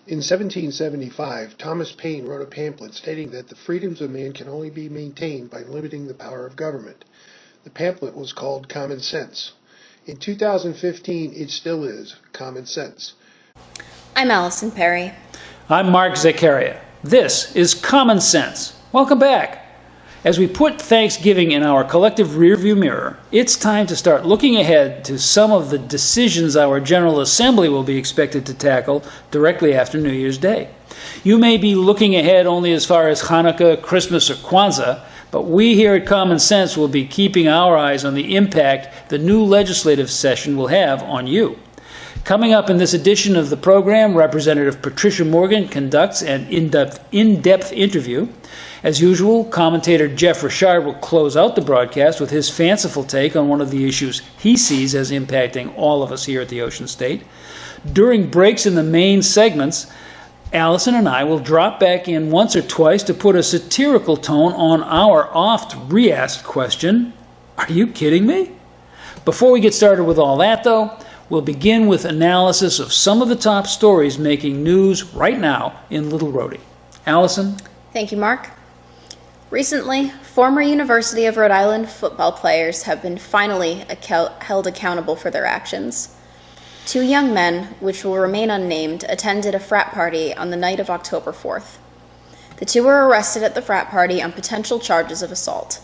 In 1775, Thomas Paine wrote a pamphlet stating that the freedoms of man can only be maintained by limiting the power of government. The pamphlet was called Common Sense. In 2015, it still is Common Sense. I'm Alyson Perry. I'm Mark Zaccaria. This is Common Sense. Welcome back. As we put Thanksgiving in our collective rearview mirror, it's time to start looking ahead to some of the decisions our General Assembly will be expected to tackle directly after New Year's Day. You may be looking ahead only as far as Hanukkah, Christmas, or Kwanzaa, but we here at Common Sense will be keeping our eyes on the impact the new legislative session will have on you. Coming up in this edition of the program, Representative Patricia Morgan conducts an in-depth interview. As usual, commentator Jeff Richard will close out the broadcast with his fanciful take on one of the issues he sees as impacting all of us here at the Ocean State. During breaks in the main segments, Alyson and I will drop back in once or twice to put a satirical tone on our oft re-asked question, "Are you kidding me?" Before we get started with all that, though, we'll begin with analysis of some of the top stories making news right now in Little Rhodey. Alyson? Thank you, Mark. Recently, former University of Rhode Island football players have been finally held accountable for their actions. Two young men, which will remain unnamed, attended a frat party on the night of October 4th. The two were arrested at the frat party on potential charges of assault.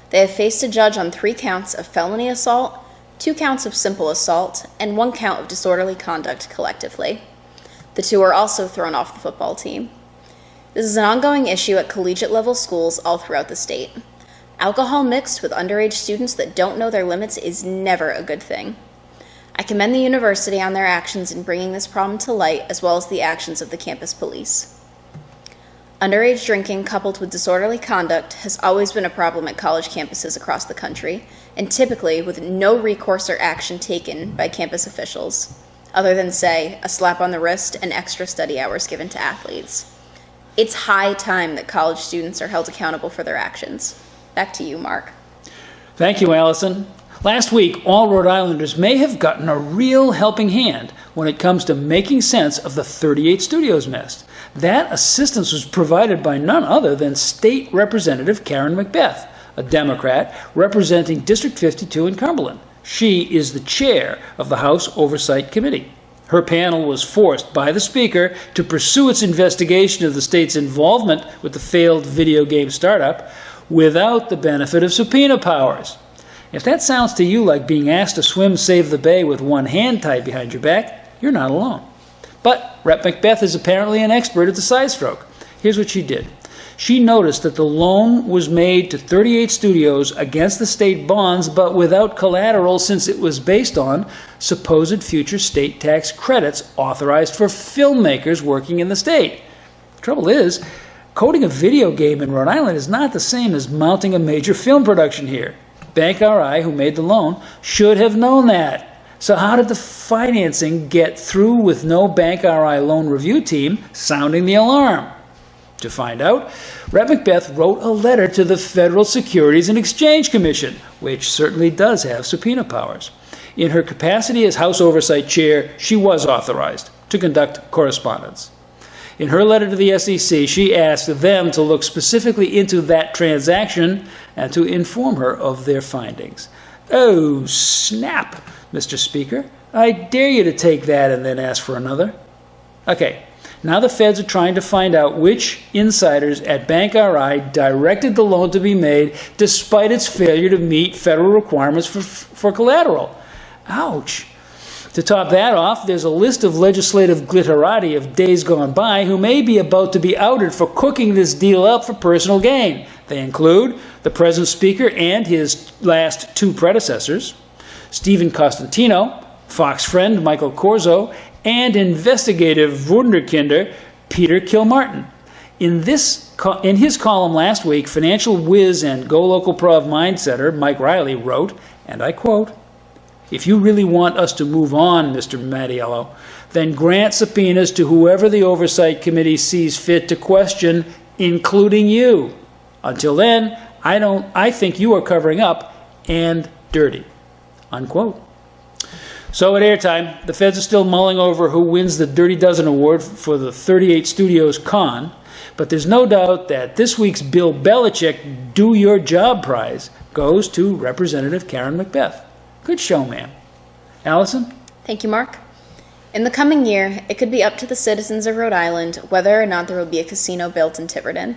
They have faced a judge on 3 counts of felony assault, 2 counts of simple assault, and 1 count of disorderly conduct collectively. The two are also thrown off the football team. This is an ongoing issue at collegiate-level schools all throughout the state. Alcohol mixed with underage students that don't know their limits is never a good thing. I commend the university on their actions in bringing this problem to light, as well as the actions of the campus police. Underage drinking coupled with disorderly conduct has always been a problem at college campuses across the country, and typically with no recourse or action taken by campus officials, other than, say, a slap on the wrist and extra study hours given to athletes. It's high time that college students are held accountable for their actions. Back to you, Mark. Thank you, Alyson. Last week, all Rhode Islanders may have gotten a real helping hand when it comes to making sense of the 38 Studios mess. That assistance was provided by none other than State Representative Karen McBeth, a Democrat representing District 52 in Cumberland. She is the chair of the House Oversight Committee. Her panel was forced by the Speaker to pursue its investigation of the state's involvement with the failed video game startup without the benefit of subpoena powers. If that sounds to you like being asked to swim Save the Bay with one hand tied behind your back, you're not alone. But Rep. McBeth is apparently an expert at the side stroke. Here's what she did. She noticed that the loan was made to 38 studios against the state bonds, but without collateral since it was based on supposed future state tax credits authorized for filmmakers working in the state. The trouble is, coding a video game in Rhode Island is not the same as mounting a major film production here. Bank RI, who made the loan, should have known that. So how did the financing get through with no Bank RI loan review team sounding the alarm? To find out, Rep. McBeth wrote a letter to the Federal Securities and Exchange Commission, which certainly does have subpoena powers. In her capacity as House Oversight Chair, she was authorized to conduct correspondence. In her letter to the SEC, she asked them to look specifically into that transaction and to inform her of their findings. Oh, snap, Mr. Speaker. I dare you to take that and then ask for another. Okay. Now the feds are trying to find out which insiders at Bank RI directed the loan to be made despite its failure to meet federal requirements for collateral. Ouch. To top that off, there's a list of legislative glitterati of days gone by who may be about to be outed for cooking this deal up for personal gain. They include the present Speaker and his last 2 predecessors, Stephen Costantino, Fox friend Michael Corzo, and investigative wunderkinder Peter Kilmartin. In his column last week, financial whiz and Go Local Prov mindsetter Mike Riley wrote, and I quote, "If you really want us to move on, Mr. Mattiello, then grant subpoenas to whoever the Oversight Committee sees fit to question, including you. Until then, I think you are covering up and dirty." Unquote. So at airtime, the feds are still mulling over who wins the Dirty Dozen Award for the 38 Studios con, but there's no doubt that this week's Bill Belichick Do Your Job prize goes to Representative Karen McBeth. Good show, ma'am. Allison? Thank you, Mark. In the coming year, it could be up to the citizens of Rhode Island whether or not there will be a casino built in Tiverton.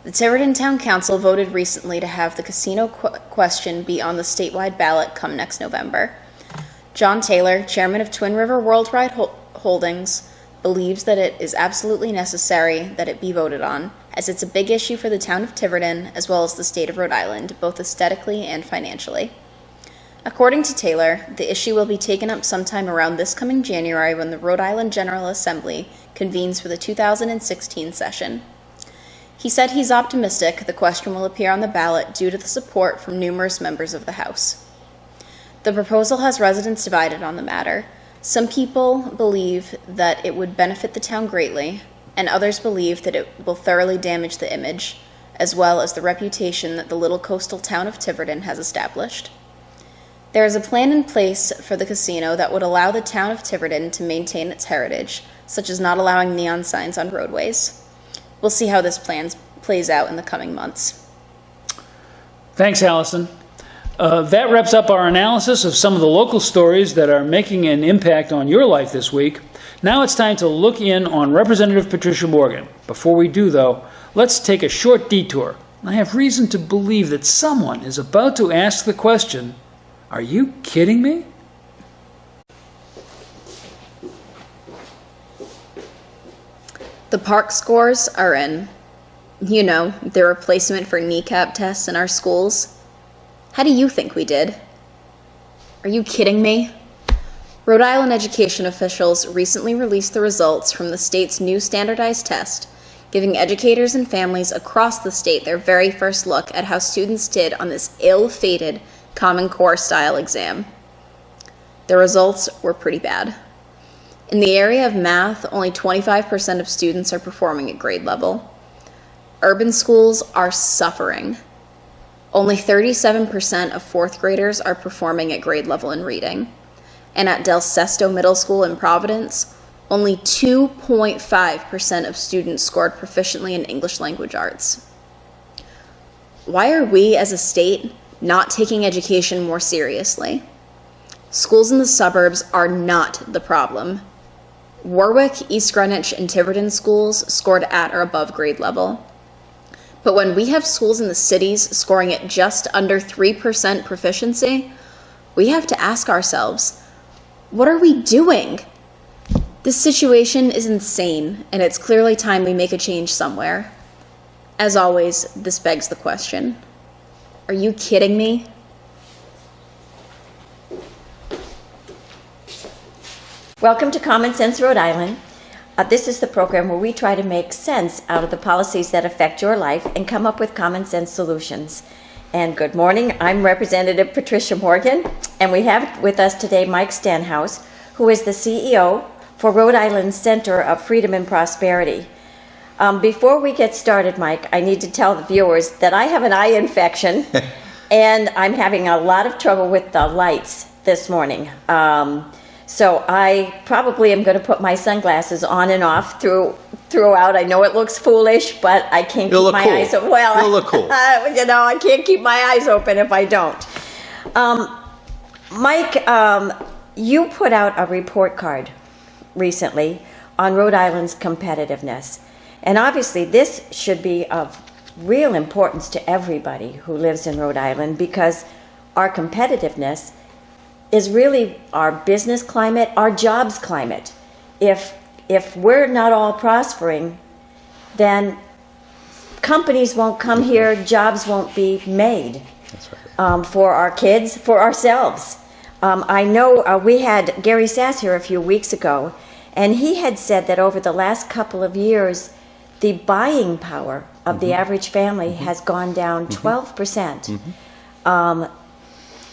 The Tiverton Town Council voted recently to have the casino question be on the statewide ballot come next November. John Taylor, chairman of Twin River Worldwide Holdings, believes that it is absolutely necessary that it be voted on, as it's a big issue for the town of Tiverton as well as the state of Rhode Island, both aesthetically and financially. According to Taylor, the issue will be taken up sometime around this coming January when the Rhode Island General Assembly convenes for the 2016 session. He said he's optimistic the question will appear on the ballot due to the support from numerous members of the House. The proposal has residents divided on the matter. Some people believe that it would benefit the town greatly, and others believe that it will thoroughly damage the image, as well as the reputation that the little coastal town of Tiverton has established. There is a plan in place for the casino that would allow the town of Tiverton to maintain its heritage, such as not allowing neon signs on roadways. We'll see how this plan plays out in the coming months. Thanks, Allison. That wraps up our analysis of some of the local stories that are making an impact on your life this week. Now it's time to look in on Representative Patricia Morgan. Before we do, though, let's take a short detour. I have reason to believe that someone is about to ask the question, are you kidding me? The park scores are in. You know, the replacement for kneecap tests in our schools. How do you think we did? Are you kidding me? Rhode Island education officials recently released the results from the state's new standardized test, giving educators and families across the state their very first look at how students did on this ill-fated Common Core style exam. The results were pretty bad. In the area of math, only 25% of students are performing at grade level. Urban schools are suffering. Only 37% of fourth graders are performing at grade level in reading. And at Del Sesto Middle School in Providence, only 2.5% of students scored proficiently in English language arts. Why are we as a state not taking education more seriously? Schools in the suburbs are not the problem. Warwick, East Greenwich, and Tiverton schools scored at or above grade level. But when we have schools in the cities scoring at just under 3% proficiency, we have to ask ourselves, what are we doing? This situation is insane, and it's clearly time we make a change somewhere. As always, this begs the question, are you kidding me? Welcome to Common Sense Rhode Island. This is the program where we try to make sense out of the policies that affect your life and come up with common sense solutions. And good morning, I'm Representative Patricia Morgan, and we have with us today Mike Stenhouse, who is the CEO for Rhode Island Center of Freedom and Prosperity. Before we get started, Mike, I need to tell the viewers that I have an eye infection and I'm having a lot of trouble with the lights this morning. So I probably am going to put my sunglasses on and off throughout. I know it looks foolish, but I can't keep my eyes open. Well, you'll look cool. I can't keep my eyes open if I don't. Mike, you put out a report card recently on Rhode Island's competitiveness. And obviously this should be of real importance to everybody who lives in Rhode Island, because our competitiveness is really our business climate, our jobs climate. If we're not all prospering, then companies won't come here, jobs won't be made. That's right. For our kids, for ourselves. I know we had Gary Sass here a few weeks ago, and he had said that over the last couple of years, the buying power of the average family has gone down 12%.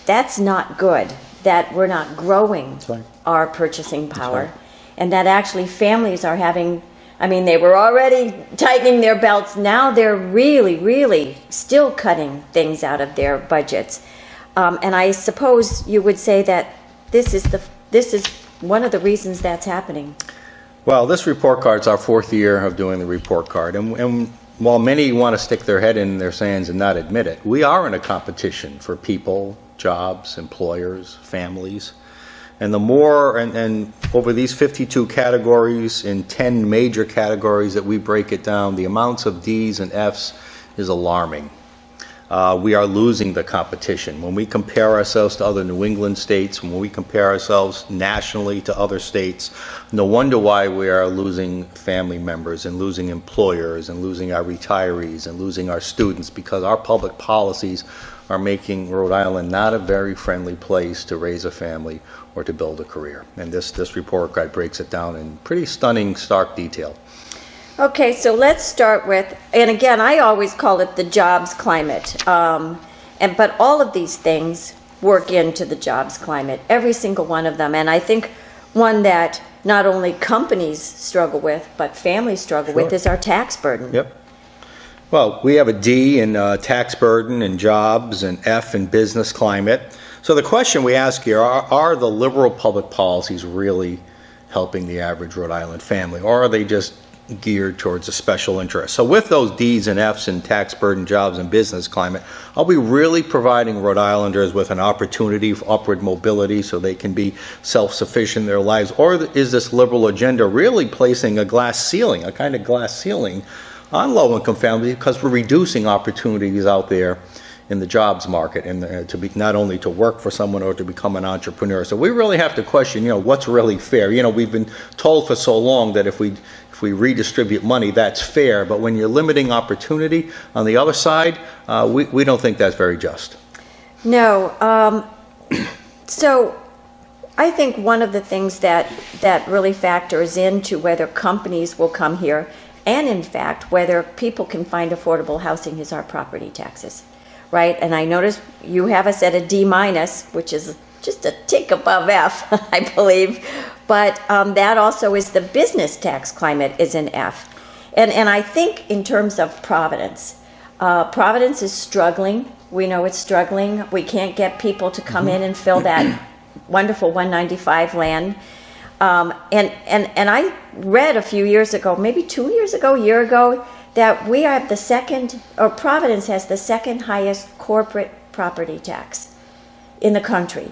That's not good, that we're not growing our purchasing power, and that actually families are having, they were already tightening their belts, now they're really, really still cutting things out of their budgets. And I suppose you would say that this is one of the reasons that's happening. Well, this report card's our 4th year of doing the report card, and while many want to stick their head in their sands and not admit it, we are in a competition for people, jobs, employers, families. And the more, and over these 52 categories, in 10 major categories that we break it down, the amounts of D's and F's is alarming. We are losing the competition. When we compare ourselves to other New England states, when we compare ourselves nationally to other states, no wonder why we are losing family members and losing employers and losing our retirees and losing our students, because our public policies are making Rhode Island not a very friendly place to raise a family or to build a career. And this report card breaks it down in pretty stunning, stark detail. Okay, so let's start with, and again, I always call it the jobs climate. But all of these things work into the jobs climate, every single one of them. And I think one that not only companies struggle with, but families struggle with is our tax burden. Yep. Well, we have a D in tax burden and jobs, and F in business climate. So the question we ask here, are the liberal public policies really helping the average Rhode Island family, or are they just geared towards a special interest? So with those D's and F's in tax burden, jobs, and business climate, are we really providing Rhode Islanders with an opportunity for upward mobility so they can be self-sufficient in their lives? Or is this liberal agenda really placing a glass ceiling, a kind of glass ceiling, on low-income families, because we're reducing opportunities out there in the jobs market, and to be not only to work for someone or to become an entrepreneur? So we really have to question, what's really fair. We've been told for so long that if we redistribute money, that's fair. But when you're limiting opportunity on the other side, we don't think that's very just. No. So I think one of the things that really factors into whether companies will come here, and in fact whether people can find affordable housing, is our property taxes, right? And I notice you have us at a D-, which is just a tick above F, I believe. But that also is the business tax climate is an F. And I think in terms of Providence, Providence is struggling. We know it's struggling. We can't get people to come in and fill that wonderful 195 land. And I read a few years ago, maybe 2 years ago, a year ago, that we are the second, or Providence has the second highest corporate property tax in the country,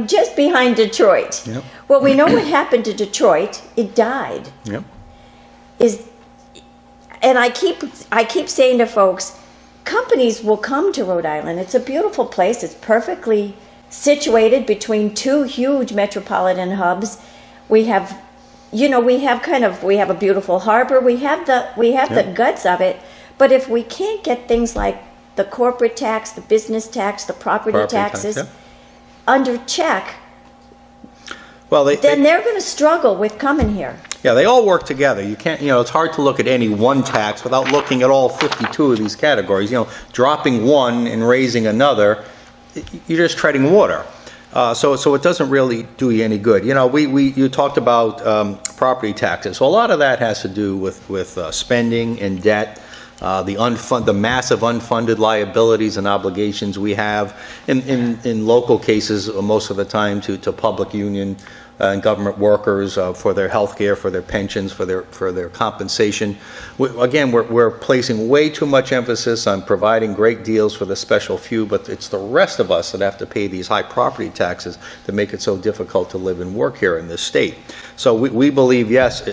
just behind Detroit. Yep. Well, we know what happened to Detroit. It died. Yep. And I keep saying to folks, companies will come to Rhode Island. It's a beautiful place. It's perfectly situated between two huge metropolitan hubs. We have a beautiful harbor. We have the guts of it. But if we can't get things like the corporate tax, the business tax, the property taxes under check, then they're going to struggle with coming here. Yeah, they all work together. You can't, it's hard to look at any one tax without looking at all 52 of these categories. Dropping one and raising another, you're just treading water. So it doesn't really do you any good. You talked about property taxes. So a lot of that has to do with spending and debt, the massive unfunded liabilities and obligations we have in local cases most of the time to public union and government workers for their health care, for their pensions, for their compensation. We're placing way too much emphasis on providing great deals for the special few, but it's the rest of us that have to pay these high property taxes that make it so difficult to live and work here in this state. So we believe, yes,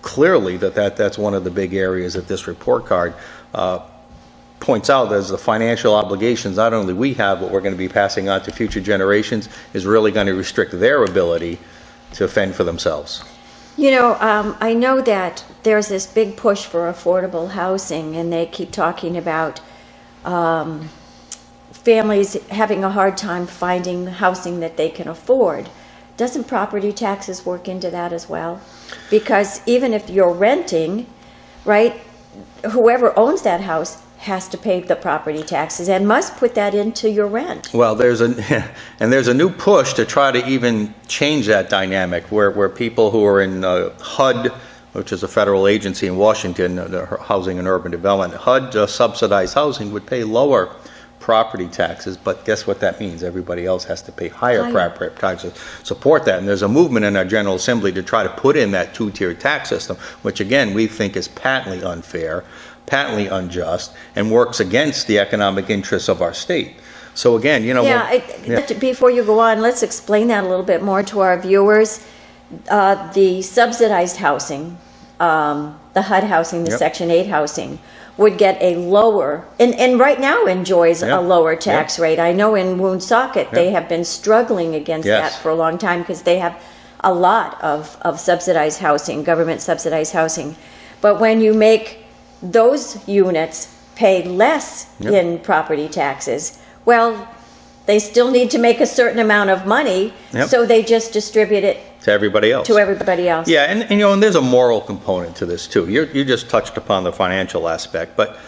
clearly that's one of the big areas that this report card points out, as the financial obligations not only we have, but we're going to be passing on to future generations, is really going to restrict their ability to fend for themselves. I know that there's this big push for affordable housing, and they keep talking about families having a hard time finding housing that they can afford. Doesn't property taxes work into that as well? Because even if you're renting, right, whoever owns that house has to pay the property taxes and must put that into your rent. Well, there's a new push to try to even change that dynamic, where people who are in HUD, which is a federal agency in Washington, Housing and Urban Development, HUD subsidized housing, would pay lower property taxes, but guess what that means? Everybody else has to pay higher property taxes to support that. And there's a movement in our General Assembly to try to put in that two-tier tax system, which again, we think is patently unfair, patently unjust, and works against the economic interests of our state. So again, Before you go on, let's explain that a little bit more to our viewers. The subsidized housing, the HUD housing, the Section 8 housing, would get a lower, and right now enjoys a lower tax rate. I know in Woonsocket, they have been struggling against that for a long time because they have a lot of subsidized housing, government subsidized housing. But when you make those units pay less in property taxes, well, they still need to make a certain amount of money, so they just distribute it to everybody else. Yeah, and there's a moral component to this too. You just touched upon the financial aspect, but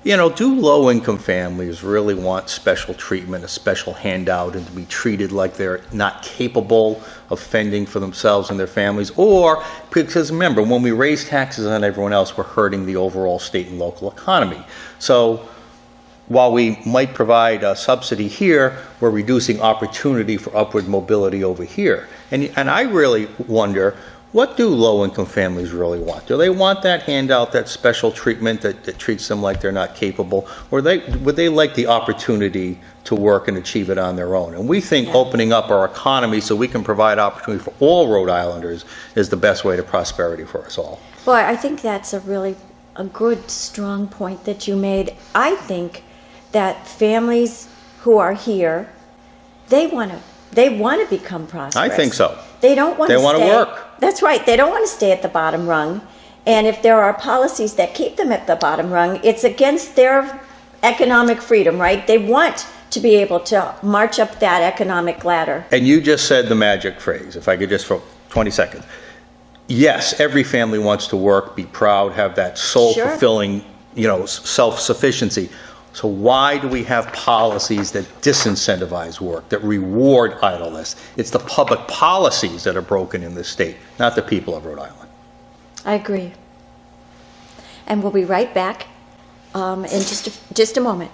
do low-income families really want special treatment, a special handout, and to be treated like they're not capable of fending for themselves and their families? Or, because remember, when we raise taxes on everyone else, we're hurting the overall state and local economy. So while we might provide a subsidy here, we're reducing opportunity for upward mobility over here. And I really wonder, what do low-income families really want? Do they want that handout, that special treatment that treats them like they're not capable? Or would they like the opportunity to work and achieve it on their own? And we think opening up our economy so we can provide opportunity for all Rhode Islanders is the best way to prosperity for us all. Well, I think that's a good, strong point that you made. I think that families who are here, they want to become prosperous. I think so. They don't want to stay. They want to work. That's right. They don't want to stay at the bottom rung. And if there are policies that keep them at the bottom rung, it's against their economic freedom, right? They want to be able to march up that economic ladder. And you just said the magic phrase, if I could just for 20 seconds. Yes, every family wants to work, be proud, have that soul-fulfilling, self-sufficiency. So why do we have policies that disincentivize work, that reward idleness? It's the public policies that are broken in this state, not the people of Rhode Island. I agree. And we'll be right back in just a moment.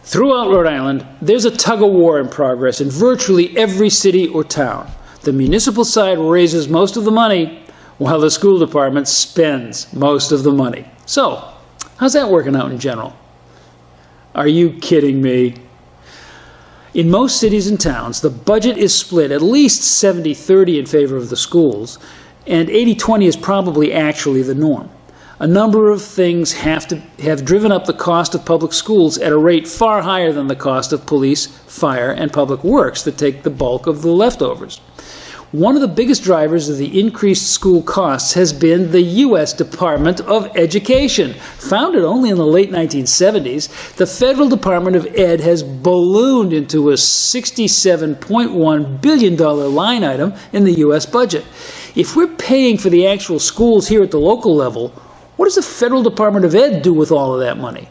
Throughout Rhode Island, there's a tug-of-war in progress in virtually every city or town. The municipal side raises most of the money, while the school department spends most of the money. So, how's that working out in general? Are you kidding me? In most cities and towns, the budget is split at least 70-30 in favor of the schools, and 80-20 is probably actually the norm. A number of things have driven up the cost of public schools at a rate far higher than the cost of police, fire, and public works that take the bulk of the leftovers. One of the biggest drivers of the increased school costs has been the U.S. Department of Education. Founded only in the late 1970s, the Federal Department of Ed has ballooned into a $67.1 billion line item in the U.S. budget. If we're paying for the actual schools here at the local level, what does the Federal Department of Ed do with all of that money?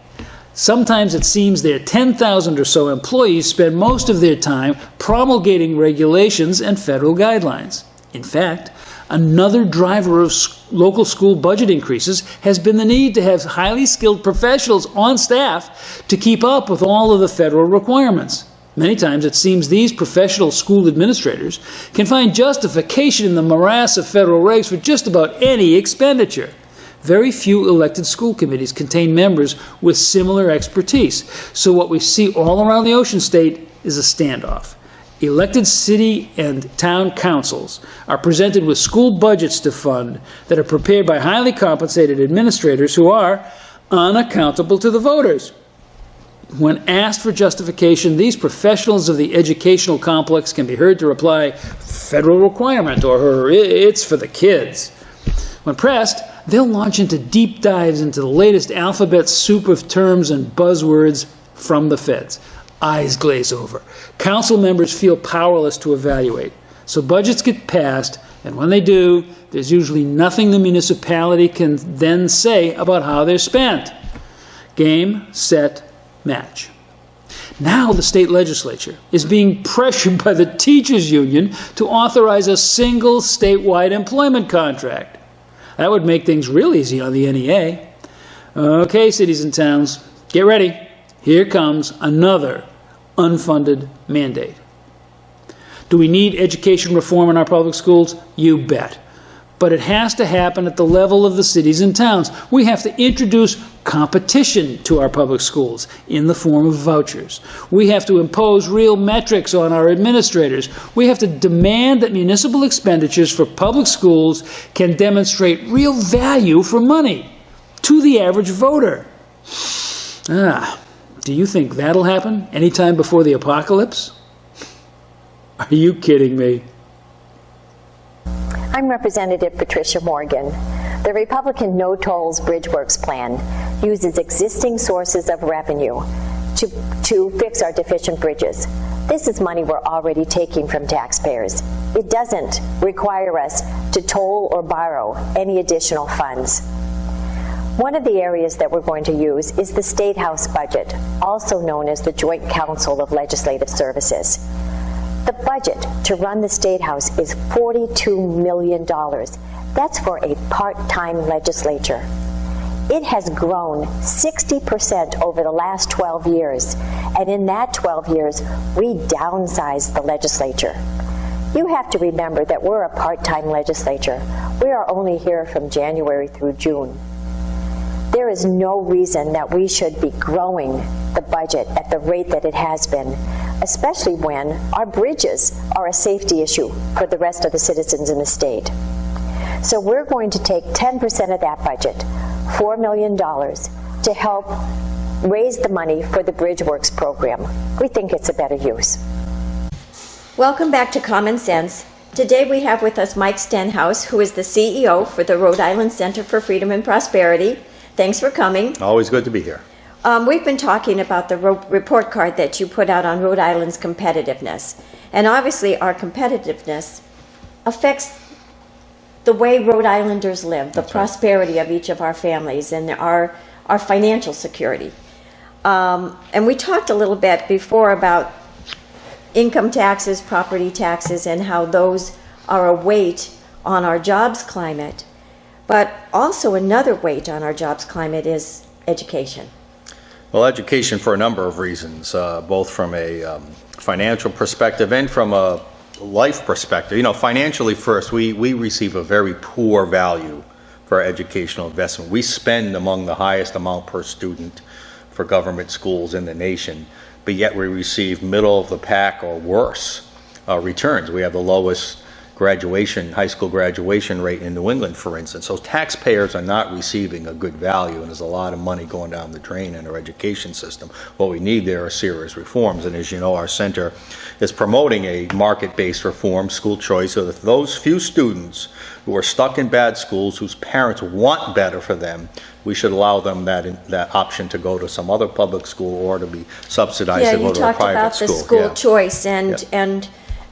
Sometimes it seems their 10,000 or so employees spend most of their time promulgating regulations and federal guidelines. In fact, another driver of local school budget increases has been the need to have highly skilled professionals on staff to keep up with all of the federal requirements. Many times it seems these professional school administrators can find justification in the morass of federal regs for just about any expenditure. Very few elected school committees contain members with similar expertise. So what we see all around the Ocean State is a standoff. Elected city and town councils are presented with school budgets to fund that are prepared by highly compensated administrators who are unaccountable to the voters. When asked for justification, these professionals of the educational complex can be heard to reply, "Federal requirement," or "It's for the kids." When pressed, they'll launch into deep dives into the latest alphabet soup of terms and buzzwords from the feds. Eyes glaze over. Council members feel powerless to evaluate. So budgets get passed, and when they do, there's usually nothing the municipality can then say about how they're spent. Game, set, match. Now the state legislature is being pressured by the teachers' union to authorize a single statewide employment contract. That would make things real easy on the NEA. Okay, cities and towns, get ready. Here comes another unfunded mandate. Do we need education reform in our public schools? You bet. But it has to happen at the level of the cities and towns. We have to introduce competition to our public schools in the form of vouchers. We have to impose real metrics on our administrators. We have to demand that municipal expenditures for public schools can demonstrate real value for money to the average voter. Do you think that'll happen anytime before the apocalypse? Are you kidding me? I'm Representative Patricia Morgan. The Republican No Tolls Bridgeworks plan uses existing sources of revenue to fix our deficient bridges. This is money we're already taking from taxpayers. It doesn't require us to toll or borrow any additional funds. One of the areas that we're going to use is the State House budget, also known as the Joint Council of Legislative Services. The budget to run the State House is $42 million. That's for a part-time legislature. It has grown 60% over the last 12 years, and in that 12 years, we downsized the legislature. You have to remember that we're a part-time legislature. We are only here from January through June. There is no reason that we should be growing the budget at the rate that it has been, especially when our bridges are a safety issue for the rest of the citizens in the state. So we're going to take 10% of that budget, $4 million, to help raise the money for the Bridgeworks program. We think it's a better use. Welcome back to Common Sense. Today we have with us Mike Stenhouse, who is the CEO for the Rhode Island Center for Freedom and Prosperity. Thanks for coming. Always good to be here. We've been talking about the report card that you put out on Rhode Island's competitiveness. And obviously our competitiveness affects the way Rhode Islanders live, the prosperity of each of our families, and our financial security. And we talked a little bit before about income taxes, property taxes, and how those are a weight on our jobs climate. But also another weight on our jobs climate is education. Well, education for a number of reasons, both from a financial perspective and from a life perspective. You know, financially first, we receive a very poor value for our educational investment. We spend among the highest amount per student for government schools in the nation, but yet we receive middle of the pack or worse returns. We have the lowest high school graduation rate in New England, for instance. So taxpayers are not receiving a good value, and there's a lot of money going down the drain in our education system. What we need there are serious reforms, and as you know, our center is promoting a market-based reform, school choice, so that those few students who are stuck in bad schools, whose parents want better for them, we should allow them that option to go to some other public school or to be subsidized to go to a private school. Yeah, you talked about the school choice,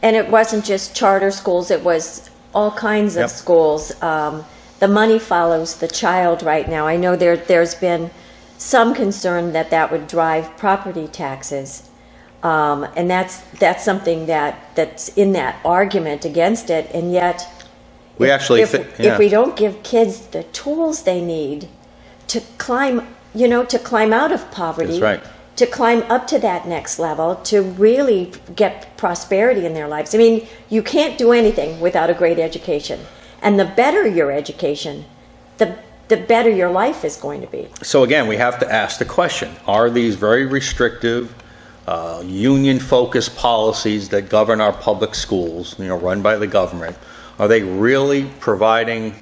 and it wasn't just charter schools, it was all kinds of schools. The money follows the child right now. I know there's been some concern that would drive property taxes. And that's something that's in that argument against it. And yet, if we don't give kids the tools they need to climb out of poverty, that's right, to climb up to that next level, to really get prosperity in their lives. I mean, you can't do anything without a great education. And the better your education, the better your life is going to be. So again, we have to ask the question, are these very restrictive, union-focused policies that govern our public schools, run by the government, are they really providing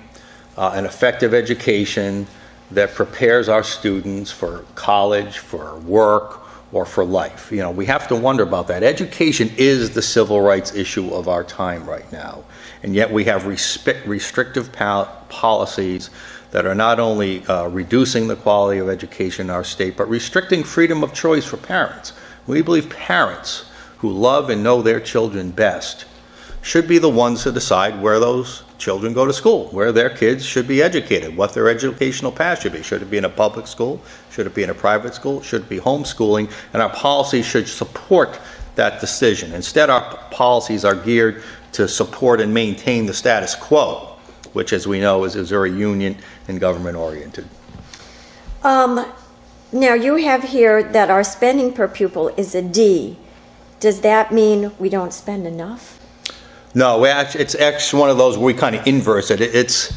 an effective education that prepares our students for college, for work, or for life? We have to wonder about that. Education is the civil rights issue of our time right now, and yet we have restrictive policies that are not only reducing the quality of education in our state, but restricting freedom of choice for parents. We believe parents who love and know their children best should be the ones to decide where those children go to school, where their kids should be educated, what their educational path should be. Should it be in a public school? Should it be in a private school? Should it be homeschooling? And our policies should support that decision. Instead, our policies are geared to support and maintain the status quo, which, as we know, is very union and government oriented. Now, you have here that our spending per pupil is a D. Does that mean we don't spend enough? No, it's actually one of those where we kind of inverse it. It's,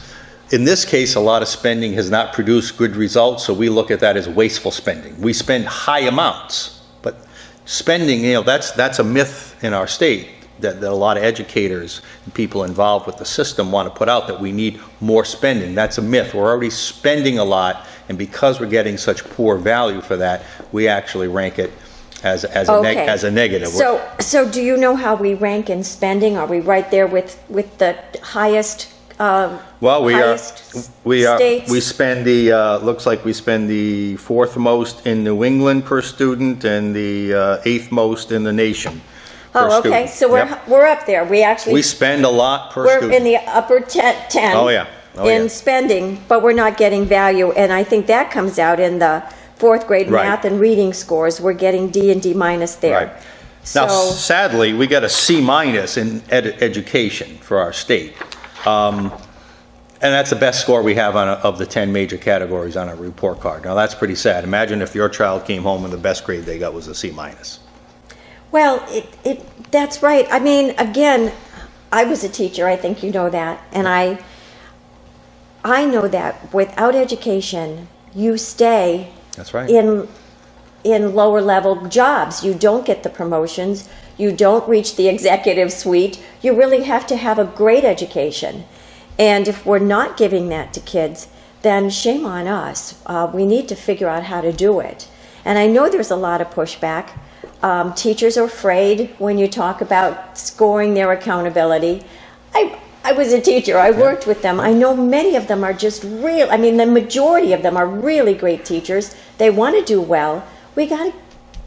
in this case, a lot of spending has not produced good results, so we look at that as wasteful spending. We spend high amounts, but spending, that's a myth in our state that a lot of educators and people involved with the system want to put out, that we need more spending. That's a myth. We're already spending a lot, and because we're getting such poor value for that, we actually rank it as a negative. So do you know how we rank in spending? Are we right there with the highest? Well, states? We spend looks like we spend the 4th most in New England per student and the 8th most in the nation. Oh, okay. Student. So we're up there. We spend a lot per student. We're in the upper 10. Oh yeah. In spending, but we're not getting value, and I think that comes out in the 4th grade math and reading scores. We're getting D and D minus there. Right. Now, sadly, we got a C minus in education for our state. And that's the best score we have of the 10 major categories on our report card. Now, that's pretty sad. Imagine if your child came home and the best grade they got was a C minus. Well, that's right. I mean, again, I was a teacher. I think you know that. And I know that without education, you stay That's right. in lower level jobs. You don't get the promotions. You don't reach the executive suite. You really have to have a great education. And if we're not giving that to kids, then shame on us. We need to figure out how to do it. And I know there's a lot of pushback. Teachers are afraid when you talk about scoring their accountability. I was a teacher. I worked with them. I know many of them are just real. I mean, the majority of them are really great teachers. They want to do well. We got to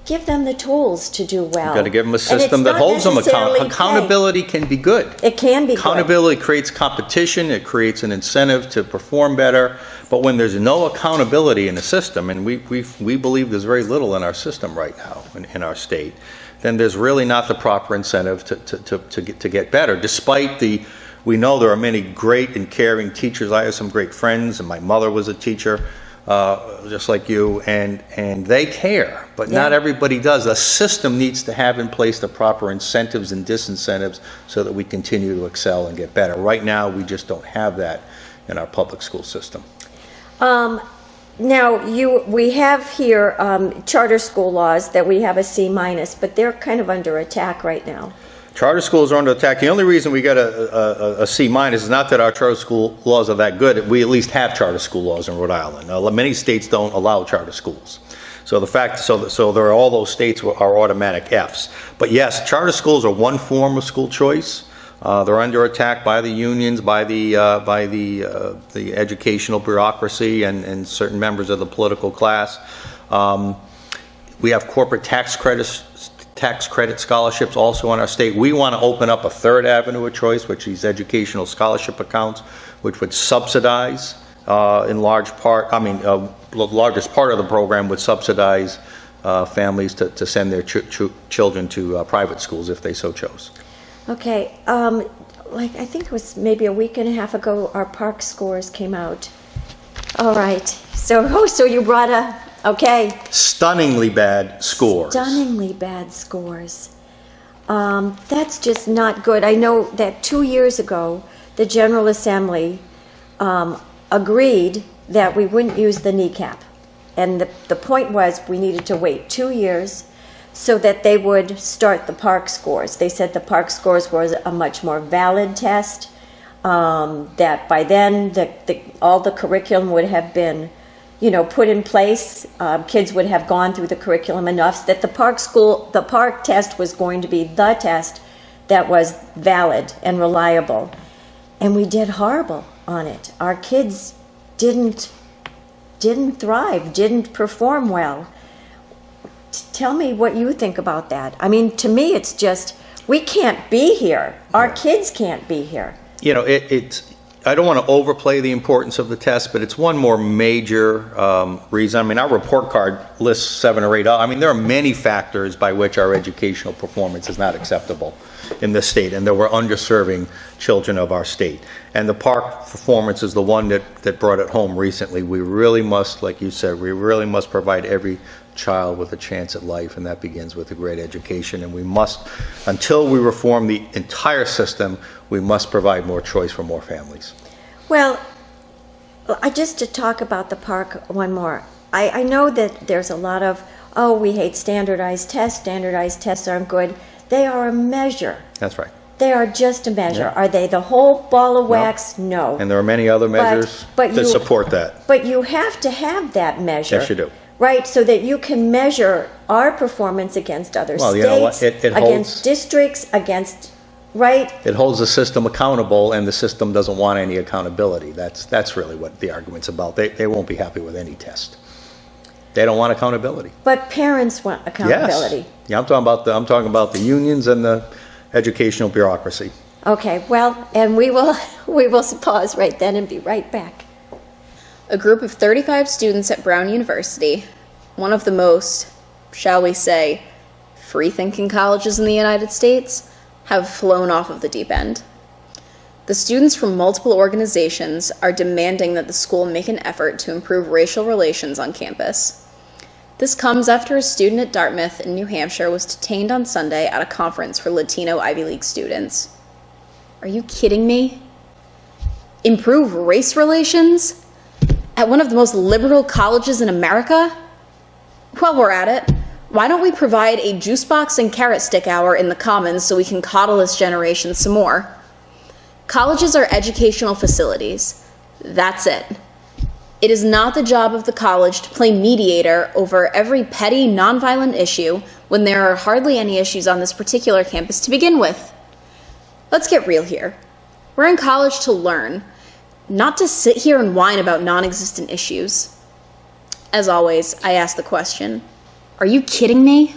give them the tools to do well. You've got to give them a system that holds them accountable. Accountability can be good. It can be Accountability creates competition. It creates an incentive to perform better. But when there's no accountability in the system, and we believe there's very little in our system right now in our state, then there's really not the proper incentive to get better. Despite we know there are many great and caring teachers. I have some great friends, and my mother was a teacher, just like you, and they care, but not everybody does. The system needs to have in place the proper incentives and disincentives so that we continue to excel and get better. Right now, we just don't have that in our public school system. Now, we have here charter school laws that we have a C minus, but they're kind of under attack right now. Charter schools are under attack. The only reason we got a C minus is not that our charter school laws are that good. We at least have charter school laws in Rhode Island. Many states don't allow charter schools. So there are all those states are automatic Fs. But yes, charter schools are one form of school choice. They're under attack by the unions, by the educational bureaucracy, and certain members of the political class. We have corporate tax credit scholarships also in our state. We want to open up a third avenue of choice, which is educational scholarship accounts, which would subsidize in large part. The largest part of the program would subsidize families to send their children to private schools if they so chose. Okay, I think it was maybe a week and a half ago, our park scores came out. All right, so you brought okay. Stunningly bad scores. Stunningly bad scores. That's just not good. I know that 2 years ago, the General Assembly agreed that we wouldn't use the kneecap. And the point was we needed to wait 2 years so that they would start the park scores. They said the park scores was a much more valid test, that by then all the curriculum would have been put in place. Kids would have gone through the curriculum enough that the park test was going to be the test that was valid and reliable. And we did horrible on it. Our kids didn't thrive, didn't perform well. Tell me what you think about that. I mean, to me, it's just, we can't be here. Our kids can't be here. I don't want to overplay the importance of the test, but it's one more major reason. I mean, our report card lists 7 or 8. I mean, there are many factors by which our educational performance is not acceptable in this state, and that we're underserving children of our state. And the park performance is the one that brought it home recently. We really must, like you said, we really must provide every child with a chance at life, and that begins with a great education. And we must, until we reform the entire system, we must provide more choice for more families. Well, just to talk about the park one more. I know that there's a lot of, oh, we hate standardized tests aren't good. They are a measure. That's right. They are just a measure. Yeah. Are they the whole ball of wax? No. And there are many other measures that support that. But you have to have that measure. Yes, you do. Right, so that you can measure our performance against other states, you know what? It against holds, districts, against, right? It holds the system accountable, and the system doesn't want any accountability. That's really what the argument's about. They won't be happy with any test. They don't want accountability. But parents want accountability. Yes. Yeah, I'm talking about the unions and the educational bureaucracy. Okay, well, and we will pause right then and be right back. A group of 35 students at Brown University, one of the most, shall we say, free-thinking colleges in the United States, have flown off of the deep end. The students from multiple organizations are demanding that the school make an effort to improve racial relations on campus. This comes after a student at Dartmouth in New Hampshire was detained on Sunday at a conference for Latino Ivy League students. Are you kidding me? Improve race relations? At one of the most liberal colleges in America? While we're at it, why don't we provide a juice box and carrot stick hour in the Commons so we can coddle this generation some more? Colleges are educational facilities. That's it. It is not the job of the college to play mediator over every petty, nonviolent issue when there are hardly any issues on this particular campus to begin with. Let's get real here. We're in college to learn, not to sit here and whine about non-existent issues. As always, I ask the question, are you kidding me?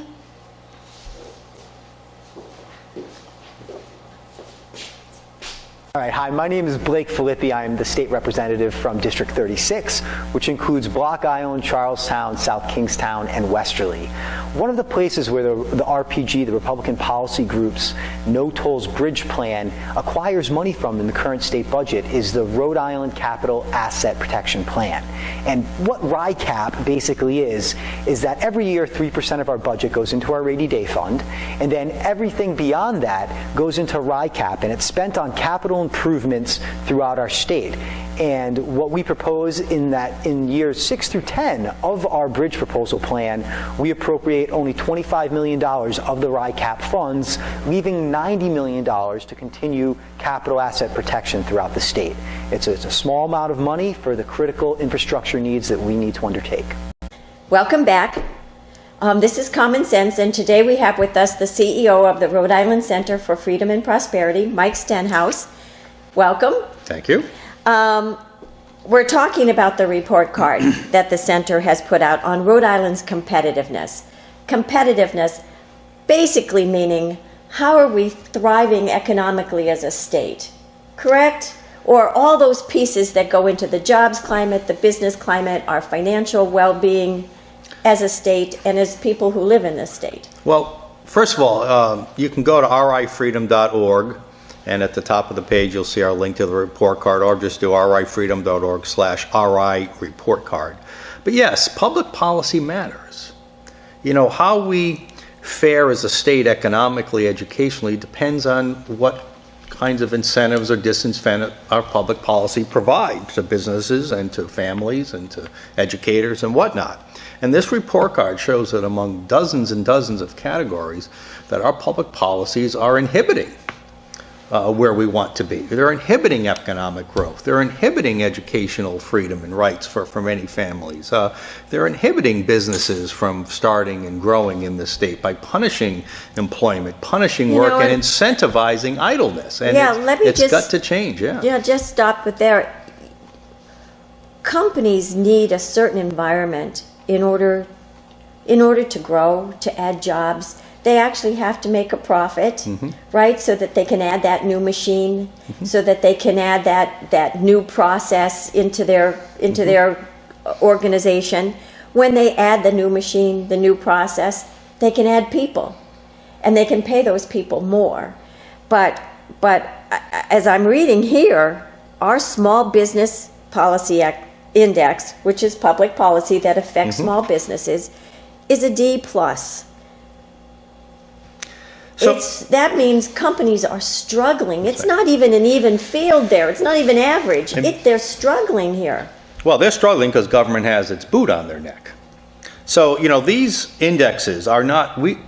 All right, hi, my name is Blake Filippi. I am the state representative from District 36, which includes Block Island, Charlestown, South Kingstown, and Westerly. One of the places where the RPG, the Republican Policy Group's No Tolls Bridge Plan, acquires money from in the current state budget is the Rhode Island Capital Asset Protection Plan. And what RICAP basically is that every year 3% of our budget goes into our rainy day fund, and then everything beyond that goes into RICAP, and it's spent on capital improvements throughout our state. And what we propose in years 6 through 10 of our bridge proposal plan, we appropriate only $25 million of the RICAP funds, leaving $90 million to continue capital asset protection throughout the state. It's a small amount of money for the critical infrastructure needs that we need to undertake. Welcome back. This is Common Sense, and today we have with us the CEO of the Rhode Island Center for Freedom and Prosperity, Mike Stenhouse. Welcome. Thank you. We're talking about the report card that the center has put out on Rhode Island's competitiveness. Competitiveness basically meaning how are we thriving economically as a state, correct? Or all those pieces that go into the jobs climate, the business climate, our financial well-being as a state and as people who live in this state. Well, first of all, you can go to rifreedom.org. And at the top of the page, you'll see our link to the report card, or just do rifreedom.org/RI report card. But yes, public policy matters. You know, how we fare as a state economically, educationally, depends on what kinds of incentives or disincentives our public policy provides to businesses and to families and to educators and whatnot. And this report card shows that among dozens and dozens of categories that our public policies are inhibiting where we want to be. They're inhibiting economic growth. They're inhibiting educational freedom and rights for many families. They're inhibiting businesses from starting and growing in the state by punishing employment, punishing work, and incentivizing idleness. And it's got to change, Yeah, just stop with there. Companies need a certain environment in order to grow, to add jobs, they actually have to make a profit, right? So that they can add that new machine, so that they can add that new process into their organization. When they add the new machine, the new process, they can add people, and they can pay those people more. But as I'm reading here, our Small Business Policy Index, which is public policy that affects small businesses, is a D+. So, That means companies are struggling. It's not even an even field there. It's not even average. They're struggling here. well, they're struggling because government has its boot on their neck. So, these indexes are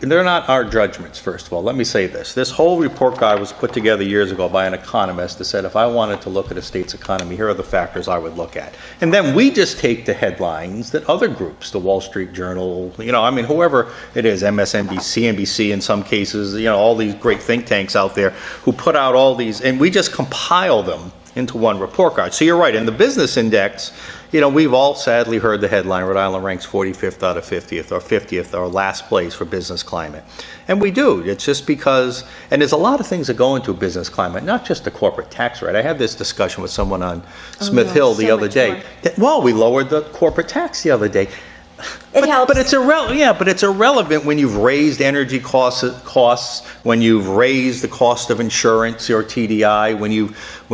they're not our judgments, first of all. Let me say this. This whole report card was put together years ago by an economist that said if I wanted to look at a state's economy, here are the factors I would look at. And then we just take the headlines that other groups, the Wall Street Journal, whoever it is, MSNBC, CNBC in some cases, all these great think tanks out there who put out all these, and we just compile them into one report card. So you're right, in the business index, we've all sadly heard the headline, Rhode Island ranks 45th out of 50th, or 50th, or last place for business climate. And we do. It's just because, and there's a lot of things that go into business climate, not just the corporate tax rate. I had this discussion with someone on Smith Hill the other day. Well, we lowered the corporate tax the other day. It helps. But it's irrelevant when you've raised energy costs, when you've raised the cost of insurance or TDI, when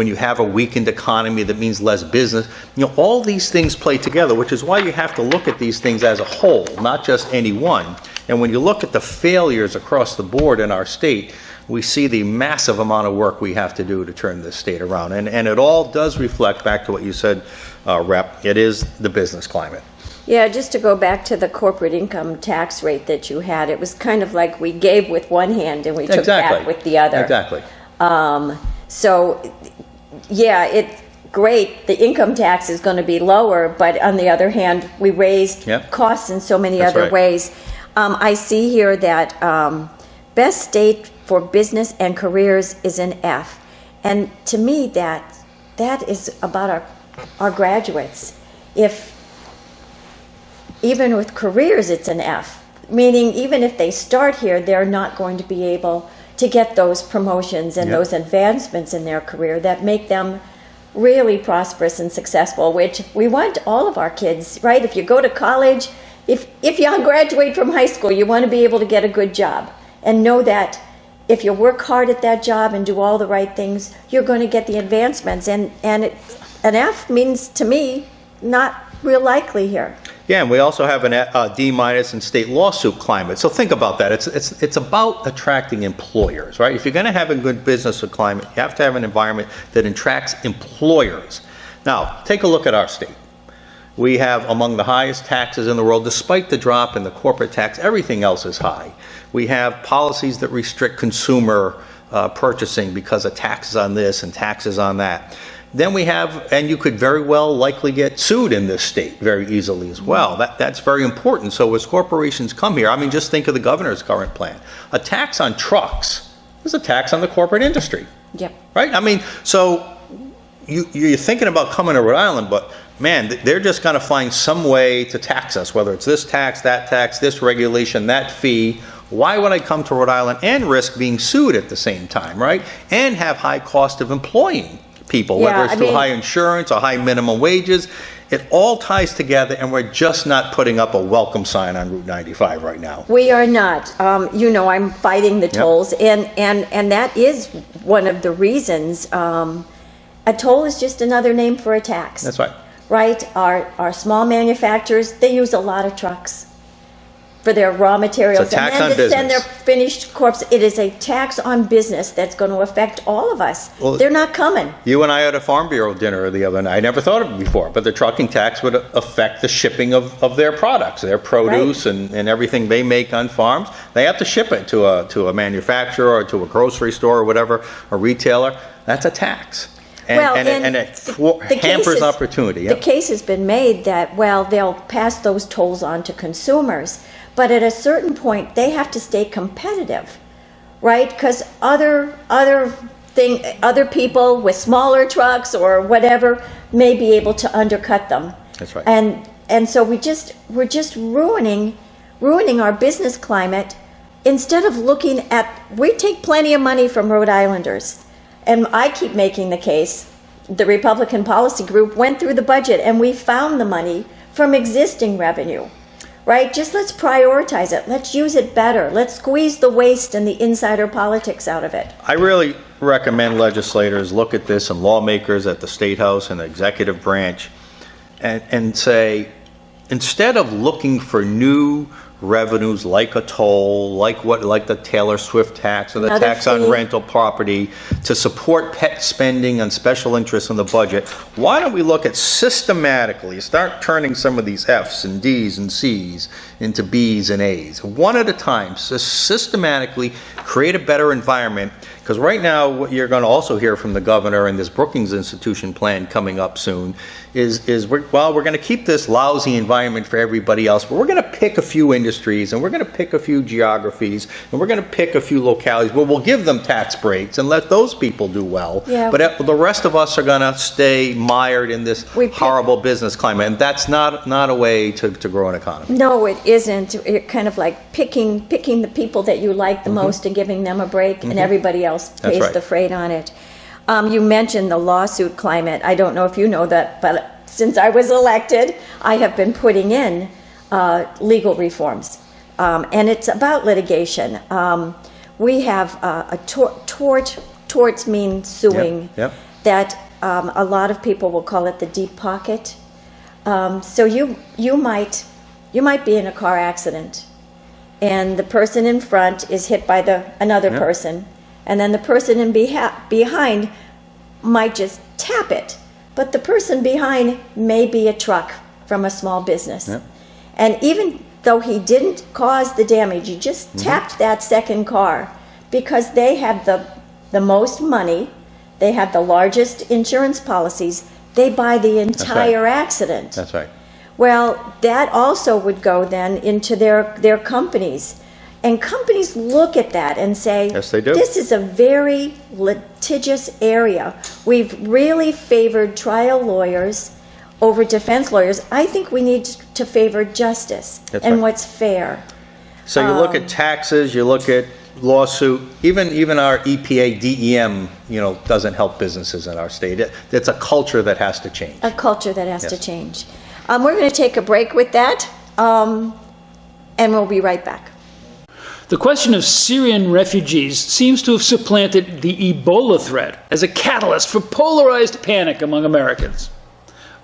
you have a weakened economy that means less business. All these things play together, which is why you have to look at these things as a whole, not just any one. And when you look at the failures across the board in our state, we see the massive amount of work we have to do to turn this state around. And it all does reflect back to what you said, Rep. It is the business climate. Yeah, just to go back to the corporate income tax rate that you had, it was kind of like we gave with one hand and we took back with the other. Exactly. So, yeah, it's great. The income tax is going to be lower, but on the other hand, we raised costs in so many other ways. I see here that best state for business and careers is an F. And to me, that is about our graduates. Even with careers, it's an F, meaning even if they start here, they're not going to be able to get those promotions and those advancements in their career that make them really prosperous and successful, which we want all of our kids, right? If you go to college, if you graduate from high school, you want to be able to get a good job and know that if you work hard at that job and do all the right things, you're going to get the advancements. And an F means, to me, not real likely here. Yeah, and we also have a D- in state lawsuit climate. So think about that. It's about attracting employers, right? If you're going to have a good business climate, you have to have an environment that attracts employers. Now, take a look at our state. We have among the highest taxes in the world. Despite the drop in the corporate tax, everything else is high. We have policies that restrict consumer purchasing because of taxes on this and taxes on that. Then we have, and you could very well likely get sued in this state very easily as well. That's very important. So as corporations come here, just think of the governor's current plan. A tax on trucks is a tax on the corporate industry. Yep. Right? So you're thinking about coming to Rhode Island, but man, they're just going to find some way to tax us, whether it's this tax, this regulation, that fee. Why would I come to Rhode Island and risk being sued at the same time, right? And have high cost of employing people, whether it's through high insurance or high minimum wages. It all ties together, and we're just not putting up a welcome sign on Route 95 right now. We are not. I'm fighting the tolls, and that is one of the reasons. A toll is just another name for a tax. That's right. Right? Our small manufacturers, they use a lot of trucks for their raw materials. It's a tax on and then to business. send their finished corpse. It is a tax on business that's going to affect all of us. Well, they're not coming. You and I had a Farm Bureau dinner the other night. I never thought of it before, but the trucking tax would affect the shipping of their products, their produce, right, and everything they make on farms. They have to ship it to a manufacturer or to a grocery store or whatever, a retailer. That's a tax. And it hampers opportunity. The case has been made that, they'll pass those tolls on to consumers, but at a certain point, they have to stay competitive, right? Because other people with smaller trucks or whatever may be able to undercut them. That's right. And so we're just ruining our business climate instead of looking at, we take plenty of money from Rhode Islanders. And I keep making the case, the Republican policy group went through the budget and we found the money from existing revenue, right? Just let's prioritize it. Let's use it better. Let's squeeze the waste and the insider politics out of it. I really recommend legislators look at this and lawmakers at the State House and the executive branch and say, instead of looking for new revenues like a toll, like the Taylor Swift tax or the Another tax on fee. rental property to support pet spending on special interests in the budget, why don't we look at systematically, start turning some of these F's and D's and C's into B's and A's, one at a time, so systematically create a better environment. Because right now, what you're going to also hear from the governor and this Brookings Institution plan coming up soon is we're going to keep this lousy environment for everybody else, but we're going to pick a few industries and we're going to pick a few geographies and we're going to pick a few localities where we'll give them tax breaks and let those people do well. Yeah. But the rest of us are going to stay mired in this horrible business climate, and that's not a way to grow an economy. No, it isn't. It's kind of like picking the people that you like the most and giving them a break, and everybody else pays right. the freight on it. You mentioned the lawsuit climate. I don't know if you know that, but since I was elected, I have been putting in legal reforms, and it's about litigation. We have a torts mean suing. Yep. That a lot of people will call it the deep pocket. So you might be in a car accident, and the person in front is hit by another person, and then the person behind might just tap it, but the person behind may be a truck from a small business, and even though he didn't cause the damage, he just tapped that second car because they have the most money, they have the largest insurance policies, they buy the entire accident. That's right. Well, that also would go then into their companies. And companies look at that and say, yes, they do. This is a very litigious area. We've really favored trial lawyers over defense lawyers. I think we need to favor justice and what's fair. So you look at taxes, you look at lawsuit, even our EPA, DEM, doesn't help businesses in our state. It's a culture that has to change. A culture that has to change. We're going to take a break with that, and we'll be right back. The question of Syrian refugees seems to have supplanted the Ebola threat as a catalyst for polarized panic among Americans.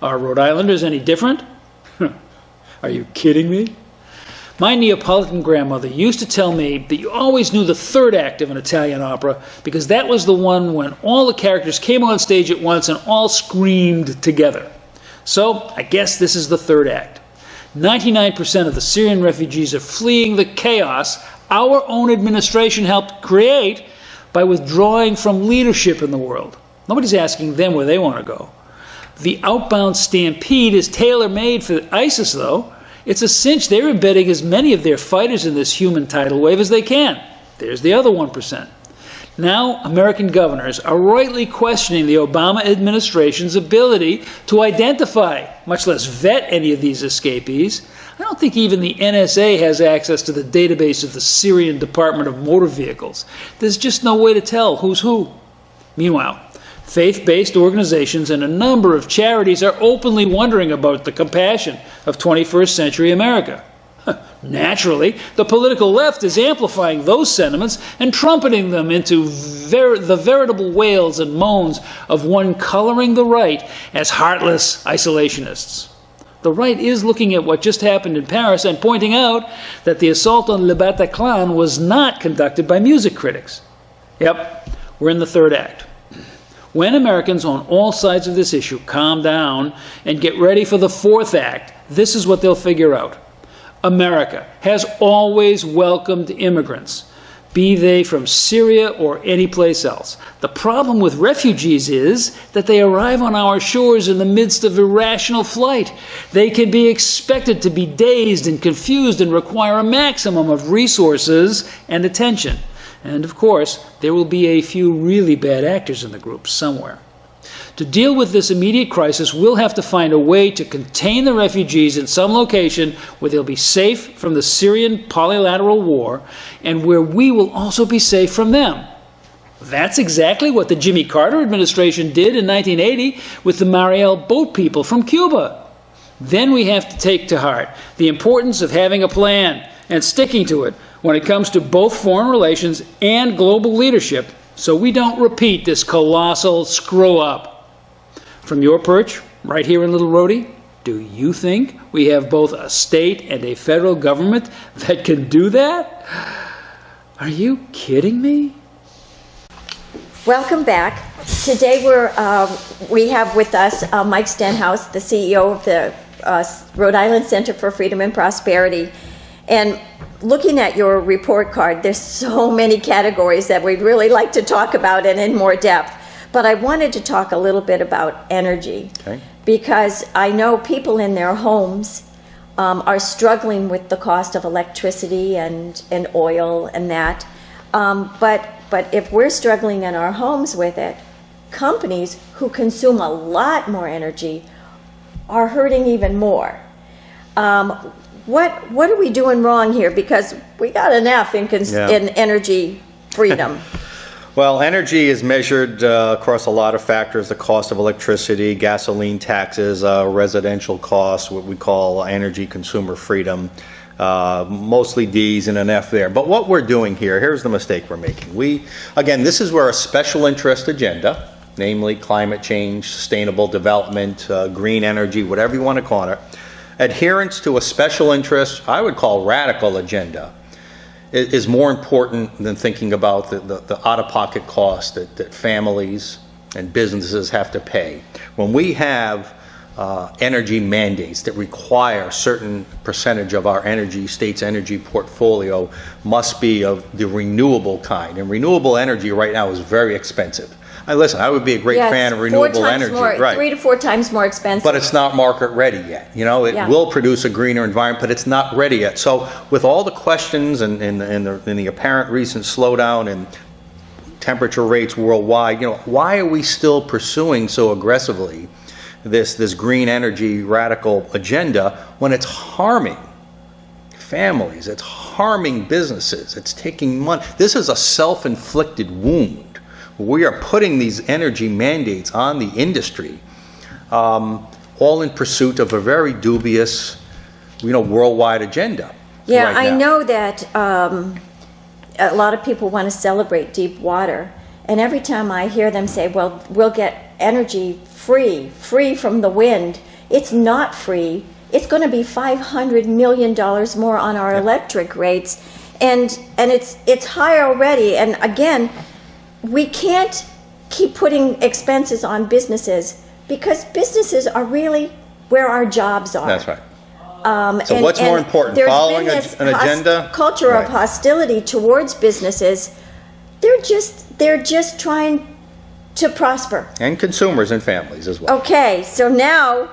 Are Rhode Islanders any different? Are you kidding me? My Neapolitan grandmother used to tell me that you always knew the third act of an Italian opera because that was the one when all the characters came on stage at once and all screamed together. So I guess this is the third act. 99% of the Syrian refugees are fleeing the chaos our own administration helped create by withdrawing from leadership in the world. Nobody's asking them where they want to go. The outbound stampede is tailor-made for ISIS, though. It's a cinch they're embedding as many of their fighters in this human tidal wave as they can. There's the other 1%. Now, American governors are rightly questioning the Obama administration's ability to identify, much less vet, any of these escapees. I don't think even the NSA has access to the database of the Syrian Department of Motor Vehicles. There's just no way to tell who's who. Meanwhile, faith-based organizations and a number of charities are openly wondering about the compassion of 21st century America. Naturally, the political left is amplifying those sentiments and trumpeting them into the veritable wails and moans of one coloring the right as heartless isolationists. The right is looking at what just happened in Paris and pointing out that the assault on Le Bataclan was not conducted by music critics. Yep, we're in the third act. When Americans on all sides of this issue calm down and get ready for the fourth act, this is what they'll figure out. America has always welcomed immigrants, be they from Syria or any place else. The problem with refugees is that they arrive on our shores in the midst of irrational flight. They can be expected to be dazed and confused and require a maximum of resources and attention. And of course, there will be a few really bad actors in the group somewhere. To deal with this immediate crisis, we'll have to find a way to contain the refugees in some location where they'll be safe from the Syrian polylateral war and where we will also be safe from them. That's exactly what the Jimmy Carter administration did in 1980 with the Mariel boat people from Cuba. Then we have to take to heart the importance of having a plan and sticking to it when it comes to both foreign relations and global leadership, so we don't repeat this colossal screw-up. From your perch, right here in Little Rhodey, do you think we have both a state and a federal government that can do that? Are you kidding me? Welcome back. Today we have with us Mike Stenhouse, the CEO of the Rhode Island Center for Freedom and Prosperity. And looking at your report card, there's so many categories that we'd really like to talk about and in more depth. But I wanted to talk a little bit about energy, because I know people in their homes are struggling with the cost of electricity and oil and that. But if we're struggling in our homes with it, companies who consume a lot more energy are hurting even more. What are we doing wrong here? Because we got an F in energy freedom. Well, energy is measured across a lot of factors: the cost of electricity, gasoline taxes, residential costs, what we call energy consumer freedom. Mostly D's and an F there. But what we're doing here, here's the mistake we're making. Again, this is where a special interest agenda, namely climate change, sustainable development, green energy, whatever you want to call it, adherence to a special interest, I would call radical agenda, is more important than thinking about the out-of-pocket cost that families and businesses have to pay. When we have energy mandates that require a certain percentage of our state's energy portfolio must be of the renewable kind. And renewable energy right now is very expensive. Listen, I would be a great fan of renewable energy. Right. 3 to 4 times more expensive. But it's not market ready yet. You know, it will produce a greener environment, but it's not ready yet. So with all the questions and the apparent recent slowdown in temperature rates worldwide, why are we still pursuing so aggressively this green energy radical agenda when it's harming families, it's harming businesses, it's taking money? This is a self-inflicted wound. We are putting these energy mandates on the industry, all in pursuit of a very dubious, worldwide agenda. Yeah, right I now. know that a lot of people want to celebrate deep water, and every time I hear them say, well, we'll get energy free from the wind, it's not free. It's going to be $500 million more on our electric rates, and it's high already. And again, we can't keep putting expenses on businesses, because businesses are really where our jobs are. That's right. So what's more important, following an agenda? Culture of hostility towards businesses. They're just trying to prosper. And consumers and families as well. Okay, so now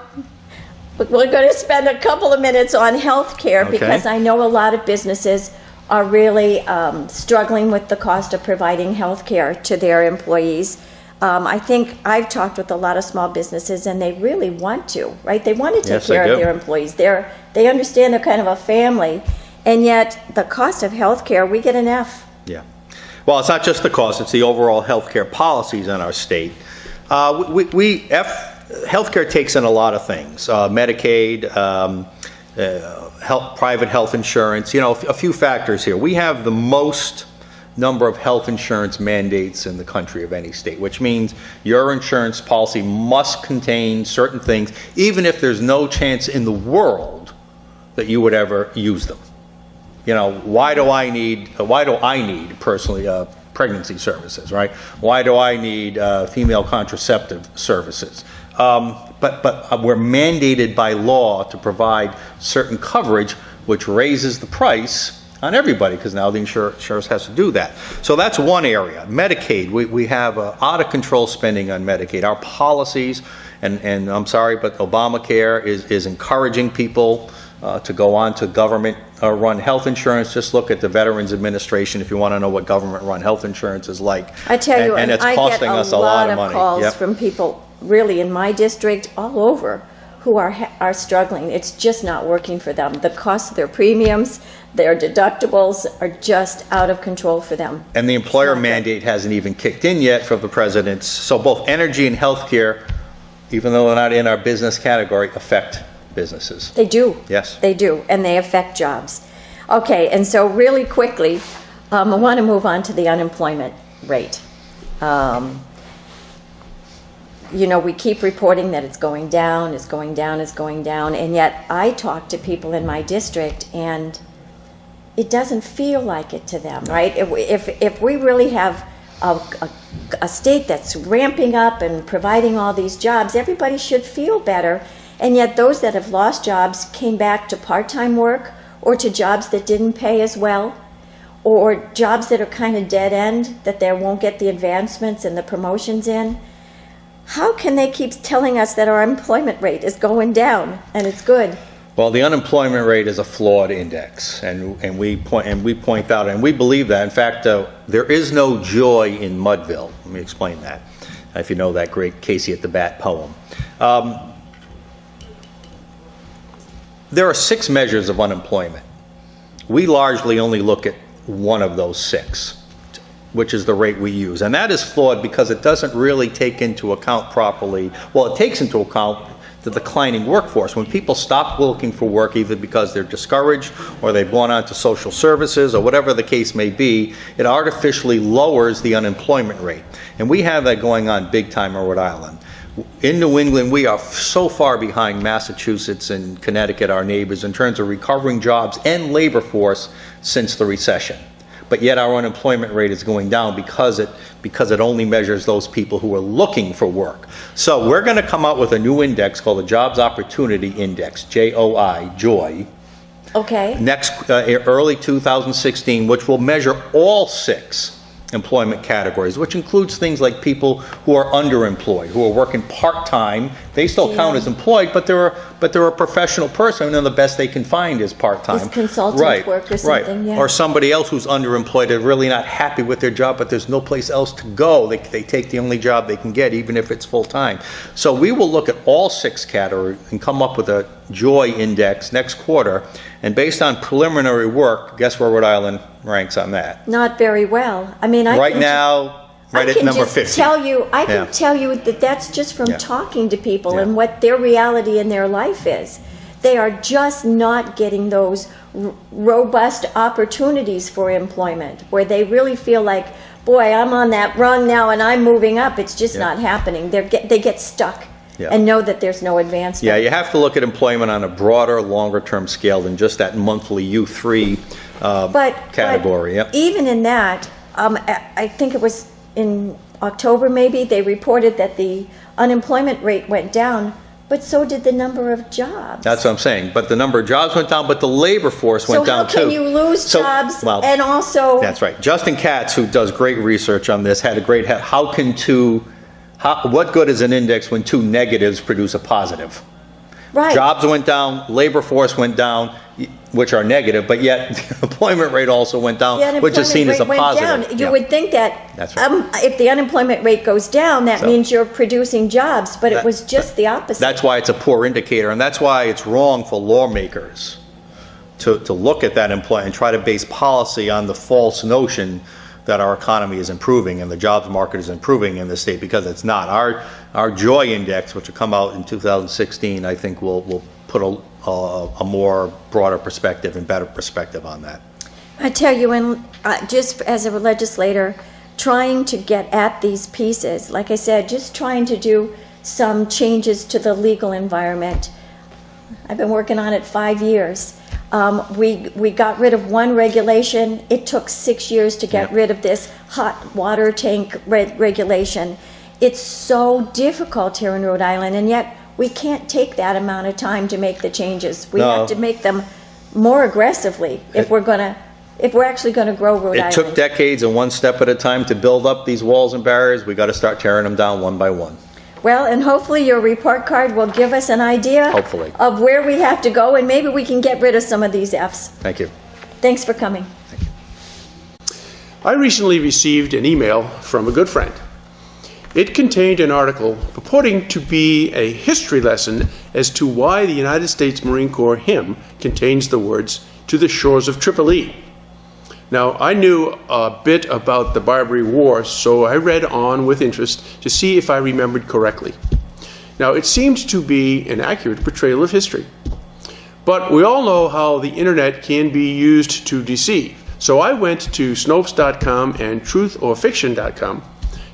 we're going to spend a couple of minutes on health care, because I know a lot of businesses are really struggling with the cost of providing health care to their employees. I think I've talked with a lot of small businesses, and they really want to, right? They want to take care of their employees. They understand they're kind of a family, and yet the cost of health care, we get an F. Yeah. Well, it's not just the cost, it's the overall health care policies in our state. Health care takes in a lot of things. Medicaid, private health insurance, a few factors here. We have the most number of health insurance mandates in the country of any state, which means your insurance policy must contain certain things, even if there's no chance in the world that you would ever use them. Why do I need personally pregnancy services, right? Why do I need female contraceptive services? But we're mandated by law to provide certain coverage, which raises the price on everybody, because now the insurance has to do that. So that's one area. Medicaid, we have out of control spending on Medicaid. Our policies, and I'm sorry, but Obamacare is encouraging people to go on to government-run health insurance. Just look at the Veterans Administration if you want to know what government-run health insurance is like. I tell you, and it's I costing get us a lot of money. calls from people really in my district, all over, who are struggling. It's just not working for them. The cost of their premiums, their deductibles are just out of control for them. And the employer mandate hasn't even kicked in yet for the president's. So both energy and healthcare, even though they're not in our business category, affect businesses. They do. Yes. They do, and they affect jobs. Okay, and so really quickly, I want to move on to the unemployment rate. We keep reporting that it's going down, it's going down, it's going down, and yet I talk to people in my district and it doesn't feel like it to them, right? If we really have a state that's ramping up and providing all these jobs, everybody should feel better, and yet those that have lost jobs came back to part-time work or to jobs that didn't pay as well, or jobs that are kind of dead end, that they won't get the advancements and the promotions in. How can they keep telling us that our employment rate is going down and it's good? Well, the unemployment rate is a flawed index, and we point out, and we believe that. In fact, there is no joy in Mudville. Let me explain that, if you know that great Casey at the Bat poem. There are 6 measures of unemployment. We largely only look at one of those 6, which is the rate we use. And that is flawed because it doesn't really take into account properly, well, it takes into account the declining workforce. When people stop looking for work, either because they're discouraged or they've gone on to social services or whatever the case may be, it artificially lowers the unemployment rate. And we have that going on big time in Rhode Island. In New England, we are so far behind Massachusetts and Connecticut, our neighbors, in terms of recovering jobs and labor force since the recession. But yet our unemployment rate is going down because it only measures those people who are looking for work. So we're going to come out with a new index called the Jobs Opportunity Index, JOI, JOY. Okay. Next, early 2016, which will measure all 6 employment categories, which includes things like people who are underemployed, who are working part-time. They still count as employed, but they're a professional person, and the best they can find is part-time. Is consultant work or something, yeah. Or somebody else who's underemployed, they're really not happy with their job, but there's no place else to go. They take the only job they can get, even if it's full-time. So we will look at all 6 categories and come up with a JOY index next quarter, and based on preliminary work, guess where Rhode Island ranks on that? Not very well. I mean, right now, right at number 50. I can tell you that that's just from talking to people and what their reality in their life is. They are just not getting those robust opportunities for employment where they really feel like, boy, I'm on that rung now and I'm moving up. It's just not happening. They get stuck. And know that there's no advancement. Yeah, you have to look at employment on a broader, longer-term scale than just that monthly U3 category. But even in that, I think it was in October maybe, they reported that the unemployment rate went down, but so did the number of jobs. That's what I'm saying. But the number of jobs went down, but the labor force went down too. So how can you lose jobs and also... That's right. Justin Katz, who does great research on this, had a great... what good is an index when 2 negatives produce a positive? Right. Jobs went down, labor force went down, which are negative, but yet the employment rate also went down, which is seen as a positive. You would think that if the unemployment rate goes down, that means you're producing jobs, but it was just the opposite. That's why it's a poor indicator, and that's why it's wrong for lawmakers to look at that employment and try to base policy on the false notion that our economy is improving and the jobs market is improving in the state, because it's not. Our JOY index, which will come out in 2016, I think will put a more broader perspective and better perspective on that. I tell you, and just as a legislator, trying to get at these pieces, like I said, just trying to do some changes to the legal environment. I've been working on it 5 years. We got rid of one regulation. It took 6 years to get rid of this hot water tank regulation. It's so difficult here in Rhode Island, and yet we can't take that amount of time to make the changes. We have to make them more aggressively if we're actually going to grow Rhode Island. It took decades and one step at a time to build up these walls and barriers. We got to start tearing them down one by one. Well, and hopefully your report card will give us an idea of where we have to go, and maybe we can get rid of some of these Fs. Thank you. Thanks for coming. I recently received an email from a good friend. It contained an article purporting to be a history lesson as to why the United States Marine Corps hymn contains the words, "To the shores of Tripoli." Now, I knew a bit about the Barbary Wars, so I read on with interest to see if I remembered correctly. Now, it seemed to be an accurate portrayal of history. But we all know how the internet can be used to deceive. So I went to Snopes.com and TruthOrFiction.com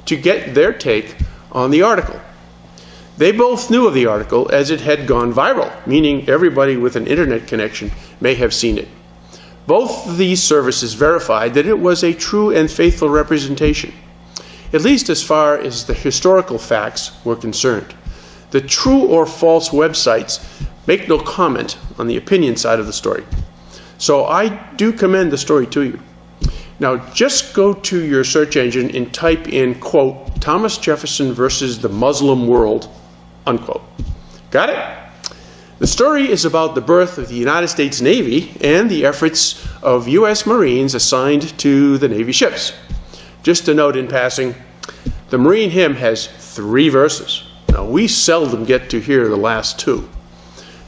to get their take on the article. They both knew of the article as it had gone viral, meaning everybody with an internet connection may have seen it. Both of these services verified that it was a true and faithful representation, at least as far as the historical facts were concerned. The true or false websites make no comment on the opinion side of the story. So I do commend the story to you. Now just go to your search engine and type in, quote, Thomas Jefferson versus the Muslim world, unquote. Got it? The story is about the birth of the United States Navy and the efforts of U.S. Marines assigned to the Navy ships. Just a note in passing, the Marine hymn has 3 verses. Now, we seldom get to hear the last 2.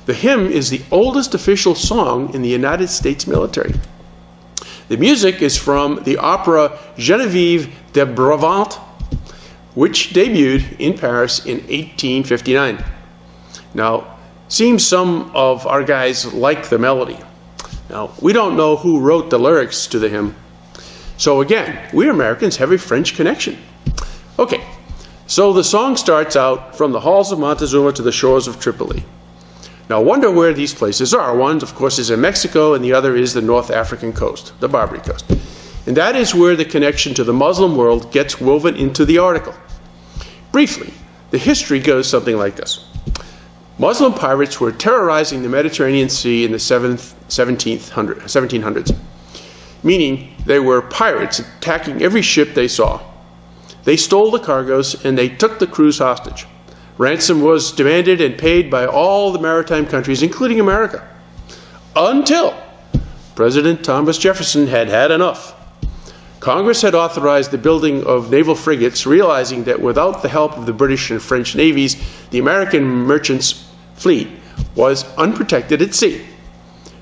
The hymn is the oldest official song in the United States military. The music is from the opera Geneviève de Brabant, which debuted in Paris in 1859. Now, seems some of our guys like the melody. Now, we don't know who wrote the lyrics to the hymn. So again, we Americans have a French connection. Okay, so the song starts out, from the halls of Montezuma to the shores of Tripoli. Now, wonder where these places are. One, of course, is in Mexico, and the other is the North African coast, the Barbary Coast. And that is where the connection to the Muslim world gets woven into the article. Briefly, the history goes something like this. Muslim pirates were terrorizing the Mediterranean Sea in the 1700s, meaning they were pirates attacking every ship they saw. They stole the cargoes and they took the crews hostage. Ransom was demanded and paid by all the maritime countries, including America, until President Thomas Jefferson had had enough. Congress had authorized the building of naval frigates, realizing that without the help of the British and French navies, the American merchants' fleet was unprotected at sea.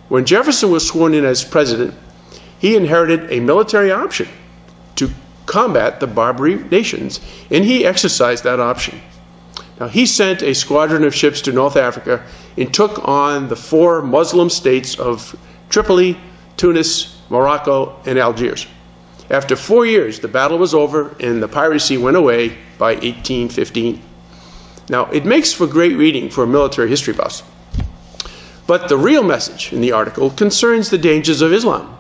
When Jefferson was sworn in as president, he inherited a military option to combat the Barbary nations, and he exercised that option. Now, he sent a squadron of ships to North Africa and took on the 4 Muslim states of Tripoli, Tunis, Morocco, and Algiers. After 4 years, the battle was over and the piracy went away by 1815. Now, it makes for great reading for military history buffs. But the real message in the article concerns the dangers of Islam.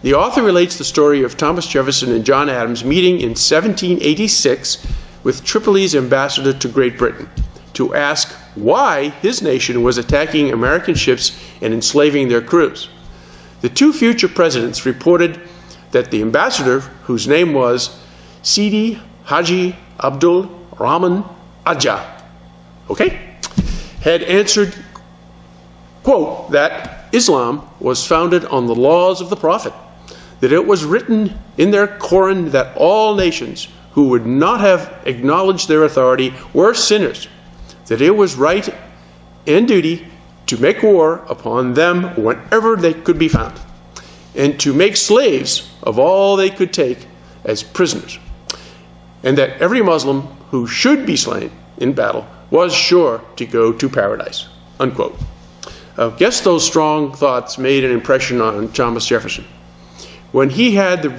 The author relates the story of Thomas Jefferson and John Adams meeting in 1786 with Tripoli's ambassador to Great Britain to ask why his nation was attacking American ships and enslaving their crews. The 2 future presidents reported that the ambassador, whose name was Sidi Haji Abdul Rahman Aja, had answered, quote, that Islam was founded on the laws of the Prophet, that it was written in their Quran that all nations who would not have acknowledged their authority were sinners, that it was right and duty to make war upon them whenever they could be found, and to make slaves of all they could take as prisoners, and that every Muslim who should be slain in battle was sure to go to paradise, unquote. I guess those strong thoughts made an impression on Thomas Jefferson. When he had the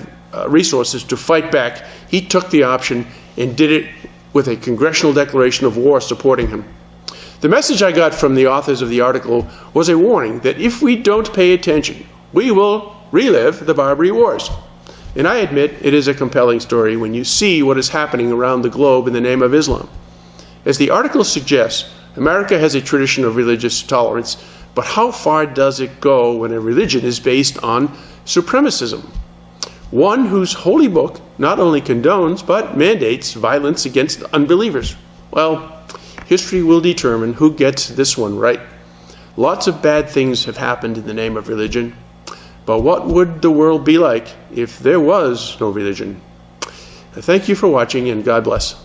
resources to fight back, he took the option and did it with a congressional declaration of war supporting him. The message I got from the authors of the article was a warning that if we don't pay attention, we will relive the Barbary Wars. And I admit it is a compelling story when you see what is happening around the globe in the name of Islam. As the article suggests, America has a tradition of religious tolerance, but how far does it go when a religion is based on supremacism? One whose holy book not only condones but mandates violence against unbelievers. Well, history will determine who gets this one right. Lots of bad things have happened in the name of religion, but what would the world be like if there was no religion? Thank you for watching, and God bless.